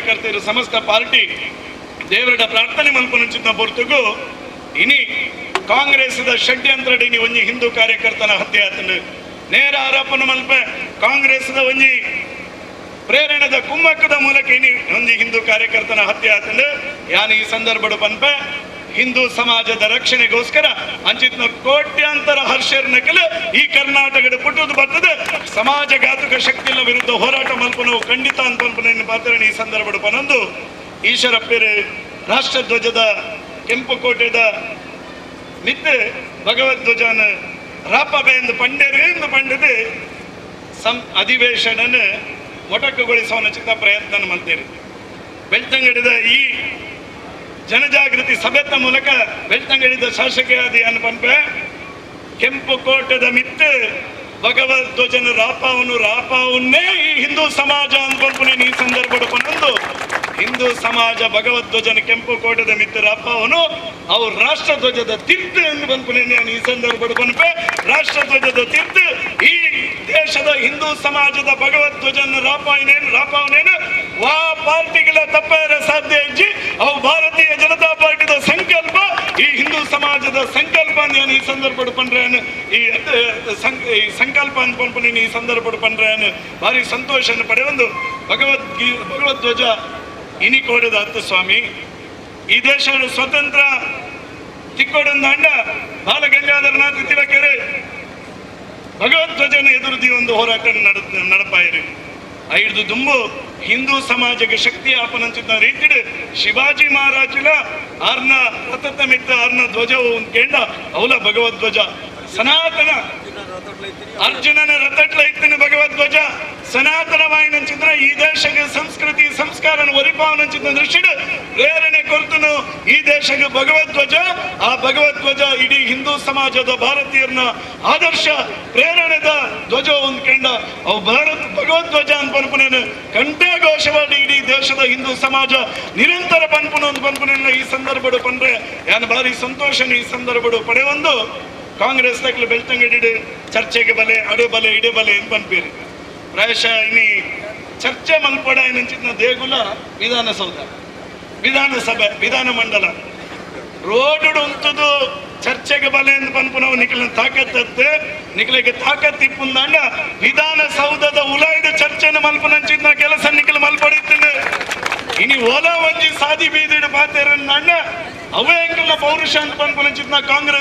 ಕಾರ್ಯಕರ್ತರು ಸಮಸ್ತ ಪಾರ್ಟಿ ದೇವರ ಪ್ರಾರ್ಥನೆ ಮಲ್ಪುಂಚಿನ ಹೊರತುಗು ಇನಿ ಕಾಂಗ್ರೆಸ್ ಷಡ್ಯಂತ್ರಡಿ ಒಂಜಿ ಹಿಂದೂ ಕಾರ್ಯಕರ್ತನ ಹತ್ಯೆ ಆತಂಡು ನೇರ ಆರೋಪನ ಮಲ್ಪ ಕಾಂಗ್ರೆಸ್ ಒಂಜಿ ಪ್ರೇರಣದ ಕುಮ್ಮಕ್ಕದ ಮೂಲಕ ಇನಿ ಒಂಜಿ ಹಿಂದೂ ಕಾರ್ಯಕರ್ತನ ಹತ್ಯೆ ಆತಂಡು ಯಾನ್ ಈ ಸಂದರ್ಭಡು ಪನ್ಪ ಹಿಂದೂ ಸಮಾಜದ ರಕ್ಷಣೆಗೋಸ್ಕರ ಅಂಚಿನ ಕೋಟ್ಯಾಂತರ ಹರ್ಷರ್ ನಕಲು ಈ ಕರ್ನಾಟಕದ ಪುಟ್ಟದು ಬರ್ತದೆ ಸಮಾಜಘಾತುಕ ಶಕ್ತಿಗಳ ವಿರುದ್ಧ ಹೋರಾಟ ಮಲ್ಪನವು ಖಂಡಿತ ಅನ್ಪನ್ಪನ ಪಾತ್ರ ಈ ಸಂದರ್ಭಡು ಪನೊಂದು ಈಶ್ವರಪ್ಪರು ರಾಷ್ಟ್ರಧ್ವಜದ ಕೆಂಪು ಕೋಟೆದ ಮಿತ್ ಭಗವಧ್ವಜನ ರಾಪಬೇಂದು ಪಂಡೇರು ಪಂಡದು ಅಧಿವೇಶನ ಮೊಟಕುಗೊಳಿಸುವ ಚಿಕ್ಕ ಪ್ರಯತ್ನ ಮಾಡ್ತೀರಿ ಬೆಳ್ತಂಗಡಿದ ಈ ಜನಜಾಗೃತಿ ಸಭೆತ ಮೂಲಕ ಬೆಳ್ತಂಗಡಿದ ಶಾಸಕಿಯಾದಿ ಅನ್ಪನ್ಪ ಕೆಂಪು ಕೋಟದ ಮಿತ್ ಭಗವಧ್ವಜನ ರಾಪವನ್ನೇ ಈ ಹಿಂದೂ ಸಮಾಜ ಅನ್ಪನ್ಪನೆ ಈ ಸಂದರ್ಭ ಪನೊಂದು ಹಿಂದೂ ಸಮಾಜ ಭಗವಧ್ವಜನ ಕೆಂಪು ಕೋಟದ ಮಿತ್ ರಾಪವನು ಅವ್ರು ರಾಷ್ಟ್ರಧ್ವಜದ ತೀರ್ಥ ಎಂದು ಬಂದ್ಪನೆ ಈ ಸಂದರ್ಭ ಪನ್ಪೆ ರಾಷ್ಟ್ರಧ್ವಜದ ತೀರ್ಥ ಈ ದೇಶದ ಹಿಂದೂ ಸಮಾಜದ ಭಗವಧ್ವಜನ ರಾಪವನೇನು ವಾ ಪಾರ್ಟಿಗಳ ತಪ್ಪಾರ ಸಾಧ್ಯ ಇಜ್ಜಿ ಅವು ಭಾರತೀಯ ಜನತಾ ಪಾರ್ಟಿದ ಸಂಕಲ್ಪ ಈ ಹಿಂದೂ ಸಮಾಜದ ಸಂಕಲ್ಪ ಈ ಸಂದರ್ಭ ಪಂಡ್ರೇನು ಈ ಸಂಕಲ್ಪ ಅನ್ಪನ್ಪನೆ ಈ ಸಂದರ್ಭ ಪಂಡ್ರೇನು ಭಾರಿ ಸಂತೋಷ ಪಡೆಯೊಂದು ಭಗವಧ್ವಜ ಇನಿ ಕೋಡದ ಹತ್ತು ಸ್ವಾಮಿ ಈ ದೇಶ ಸ್ವತಂತ್ರ ತಿಕ್ಕೋಡಂದ ಅಂಡ ಬಾಲಗಂಗಾಧರನಾಥ ತಿಲಕರು ಭಗವಧ್ವಜನ ಎದುರುದಿ ಒಂದು ಹೋರಾಟ ನಡಪಾಯಿರಿ ಐದು ದುಂಬು ಹಿಂದೂ ಸಮಾಜಕ್ಕೆ ಶಕ್ತಿ ಆಪನಂಚಿದ್ದ ರೀತಿ ಶಿವಾಜಿ ಮಹಾರಾಜನ ಆರ್ನ ರಥದ ಮಿತ್ತ ಆರ್ನ ಧ್ವಜವು ಕೇಂಡ ಅವಲ ಭಗವಧ್ವಜ ಸನಾತನ ಅರ್ಜುನನ ರಥಟ್ಲ ಇತ್ತಿನ ಭಗವಧ್ವಜ ಸನಾತನವಾಯಿನಂಚಿದ್ರ ಈ ದೇಶಕ್ಕೆ ಸಂಸ್ಕೃತಿ ಸಂಸ್ಕಾರ ಒರಿಪಾವನಂಚಿದ್ದ ದೃಷ್ಟಿಡು ಪ್ರೇರಣೆ ಕೊರ್ತನು ಈ ದೇಶಕ್ಕೆ ಭಗವಧ್ವಜ ಆ ಭಗವಧ್ವಜ ಇಡೀ ಹಿಂದೂ ಸಮಾಜದ ಭಾರತೀಯರನ್ನ ಆದರ್ಶ ಪ್ರೇರಣೆದ ಧ್ವಜ ಹೊಂದ್ಕೊಂಡ ಅವು ಭಗವಧ್ವಜ ಅನ್ಪನ್ಪುನೇನು ಕಂಠಘೋಷವಾಗಿ ಇಡೀ ದೇಶದ ಹಿಂದೂ ಸಮಾಜ ನಿರಂತರ ಪನ್ಪುನ ಈ ಸಂದರ್ಭ ಪಂಡ್ರೆ ಯಾನ್ ಭಾರಿ ಸಂತೋಷ ಈ ಸಂದರ್ಭ ಪಡೆಯೊಂದು ಕಾಂಗ್ರೆಸ್ ತಕ್ಕಲು ಬೆಳ್ತಂಗಡಿ ಚರ್ಚೆಗೆ ಬಲೆ ಅಡು ಬಲೆ ಇಡೆ ಬಲೆ ಏನು ಪನ್ಪೀರಿ ಪ್ರಾಯಶಃ ಇನಿ ಚರ್ಚೆ ಮಲ್ಪಡ ಏನಂಚಿನ ದೇಗುಲ ವಿಧಾನಸೌಧ ವಿಧಾನಸಭೆ ವಿಧಾನ ಮಂಡಲ ರೋಡ್ ಉಂಟದು ಚರ್ಚೆಗೆ ಬಲೆ ಎಂದು ಪನ್ಪುನವು ನಿಖಿಲ ತಾಕತ್ತೆ ನಿಖಿಲಿಗೆ ತಾಕತ್ತಿಪ್ಪುಂದಾಂಡ ವಿಧಾನಸೌಧದ ಉಲಾಯ್ದ ಚರ್ಚೆನ ಮಲ್ಪನಂಚಿನ ಕೆಲಸ ನಿಖಿಲ ಮಲ್ಪಡಿತ್ತಿನ ಇನಿ ಓಲಾ ಒಂಜಿ ಸಾದಿ ಬೀದಿಡು ಪಾತೇರನ್ನ ಅವೇ ಎಂಕಲ್ನ ಪೌರುಷ ಅಂತ ಪನ್ಪನಂಚಿನ ಕಾಂಗ್ರೆಸ್